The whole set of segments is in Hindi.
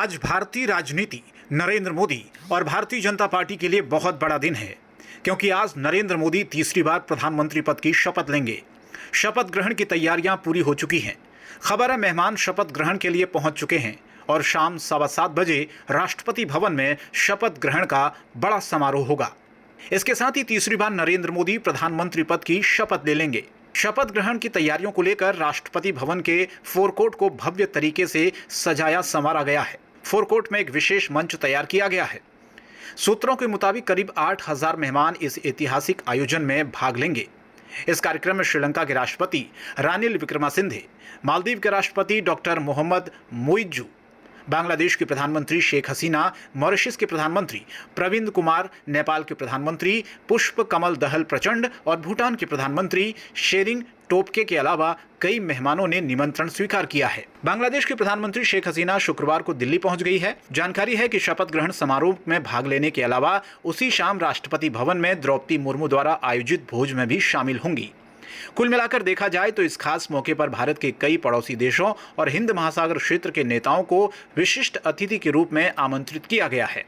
आज भारतीय राजनीति, नरेंद्र मोदी और भारतीय जनता पार्टी के लिए बहुत बड़ा दिन है, क्योंकि आज नरेंद्र मोदी तीसरी बार प्रधानमंत्री पद की शपथ लेंगे। शपथ ग्रहण की तैयारियां पूरी हो चुकी हैं। खबर है मेहमान शपथ ग्रहण के लिए पहुंच चुके हैं और शाम 7:15 बजे राष्ट्रपति भवन में शपथ ग्रहण का बड़ा समारोह होगा। इसके साथ ही तीसरी बार नरेंद्र मोदी प्रधानमंत्री पद की शपथ ले लेंगे। शपथ ग्रहण की तैयारियों को लेकर राष्ट्रपति भवन के फोरकोर्ट को भव्य तरीके से सजाया संवारा गया है। फोरकोर्ट में एक विशेष मंच तैयार किया गया है। सूत्रों के मुताबिक करीब 8,000 मेहमान इस ऐतिहासिक आयोजन में भाग लेंगे। इस कार्यक्रम में श्रीलंका के राष्ट्रपति रानिल विक्रमासिंघे, मालदीव के राष्ट्रपति डॉक्टर मोहम्मद मुइज्जू, बांग्लादेश के प्रधानमंत्री शेख हसीना, मॉरिशस के प्रधानमंत्री प्रविंद कुमार, नेपाल के प्रधानमंत्री पुष्प कमल दहल प्रचंड और भूटान के प्रधानमंत्री शेरिंग टोब्गे के अलावा कई मेहमानों ने निमंत्रण स्वीकार किया है। बांग्लादेश के प्रधानमंत्री शेख हसीना शुक्रवार को दिल्ली पहुंच गई है। जानकारी है कि शपथ ग्रहण समारोह में भाग लेने के अलावा उसी शाम राष्ट्रपति भवन में द्रौपदी मुर्मू द्वारा आयोजित भोज में भी शामिल होंगी। कुल मिलाकर देखा जाए तो इस खास मौके पर भारत के कई पड़ोसी देशों और हिंद महासागर क्षेत्र के नेताओं को विशिष्ट अतिथि के रूप में आमंत्रित किया गया है।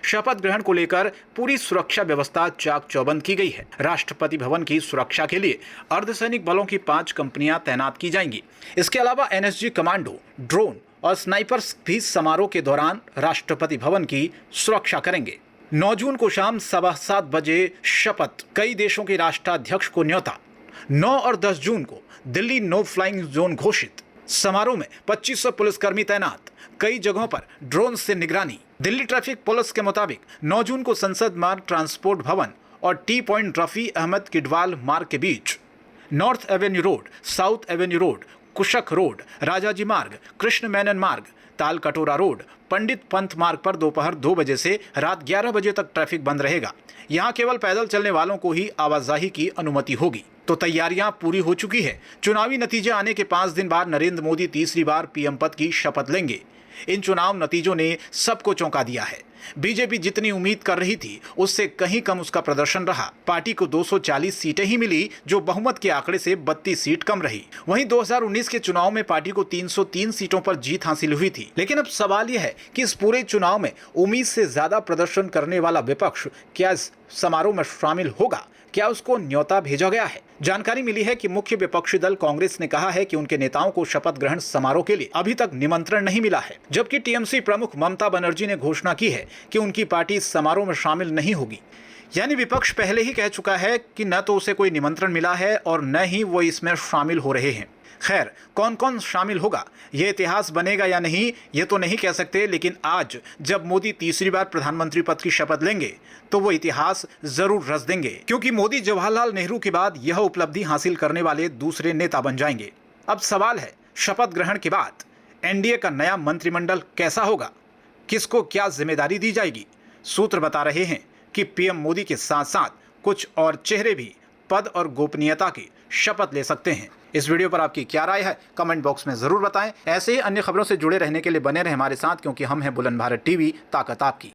शपथ ग्रहण को लेकर पूरी सुरक्षा व्यवस्था चाक चौबंद की गई है। राष्ट्रपति भवन की सुरक्षा के लिए अर्धसैनिक बलों की 5 कंपनियां तैनात की जाएंगी। इसके अलावा एनएसजी कमांडो, ड्रोन और स्नाइपर्स भी समारोह के दौरान राष्ट्रपति भवन की सुरक्षा करेंगे। 9 जून को शाम 7:15 बजे शपथ। कई देशों के राष्ट्राध्यक्ष को न्योता। 9 और 10 जून को दिल्ली नो फ्लाइंग जोन घोषित। समारोह में 2500 पुलिसकर्मी तैनात। कई जगहों पर ड्रोन से निगरानी। दिल्ली ट्रैफिक पुलिस के मुताबिक 9 जून को संसद मार्ग, ट्रांसपोर्ट भवन और टी पॉइंट रफी अहमद किडवाल मार्ग के बीच north avenue road, south avenue road, Kushak road, Rajaji Marg, Krishna Menon मार्ग, ताल कटोरा रोड, पंडित पंथ मार्ग पर दोपहर 2 बजे से रात 11 बजे तक ट्रैफिक बंद रहेगा। यहाँ केवल पैदल चलने वालों को ही आवाजाही की अनुमति होगी। तो तैयारियां पूरी हो चुकी है। चुनावी नतीजे आने के 5 दिन बाद नरेंद्र मोदी तीसरी बार पीएम पद की शपथ लेंगे। इन चुनाव नतीजों ने सबको चौंका दिया है। बीजेपी जितनी उम्मीद कर रही थी उससे कहीं कम उसका प्रदर्शन रहा। पार्टी को 240 सीटें ही मिली, जो बहुमत के आंकड़े से 32 सीट कम रही। वहीं 2019 के चुनाव में पार्टी को 303 सीटों पर जीत हासिल हुई थी। लेकिन अब सवाल यह है कि इस पूरे चुनाव में उम्मीद से ज्यादा प्रदर्शन करने वाला विपक्ष क्या इस समारोह में शामिल होगा? क्या उसको न्योता भेजा गया है? जानकारी मिली है कि मुख्य विपक्षी दल कांग्रेस ने कहा है कि उनके नेताओं को शपथ ग्रहण समारोह के लिए अभी तक निमंत्रण नहीं मिला है, जबकि टीएमसी प्रमुख ममता बनर्जी ने घोषणा की है कि उनकी पार्टी इस समारोह में शामिल नहीं होगी। यानी विपक्ष पहले ही कह चुका है कि न तो उसे कोई निमंत्रण मिला है और न ही वो इसमें शामिल हो रहे हैं। खैर, कौन कौन शामिल होगा, ये इतिहास बनेगा या नहीं, ये तो नहीं कह सकते, लेकिन आज जब मोदी तीसरी बार प्रधानमंत्री पद की शपथ लेंगे तो वो इतिहास जरूर रच देंगे, क्योंकि मोदी जवाहरलाल नेहरू के बाद यह उपलब्धि हासिल करने वाले दूसरे नेता बन जाएंगे। अब सवाल है, शपथ ग्रहण के बाद एनडीए का नया मंत्रिमंडल कैसा होगा? किसको क्या जिम्मेदारी दी जाएगी? सूत्र बता रहे हैं कि पीएम मोदी के साथ साथ कुछ और चेहरे भी पद और गोपनीयता की शपथ ले सकते हैं। इस वीडियो पर आपकी क्या राय है, कमेंट बॉक्स में जरूर बताएं। ऐसे ही अन्य खबरों से जुड़े रहने के लिए बने रहें हमारे साथ, क्योंकि हम हैं बुलंद भारत टीवी, ताकत आपकी।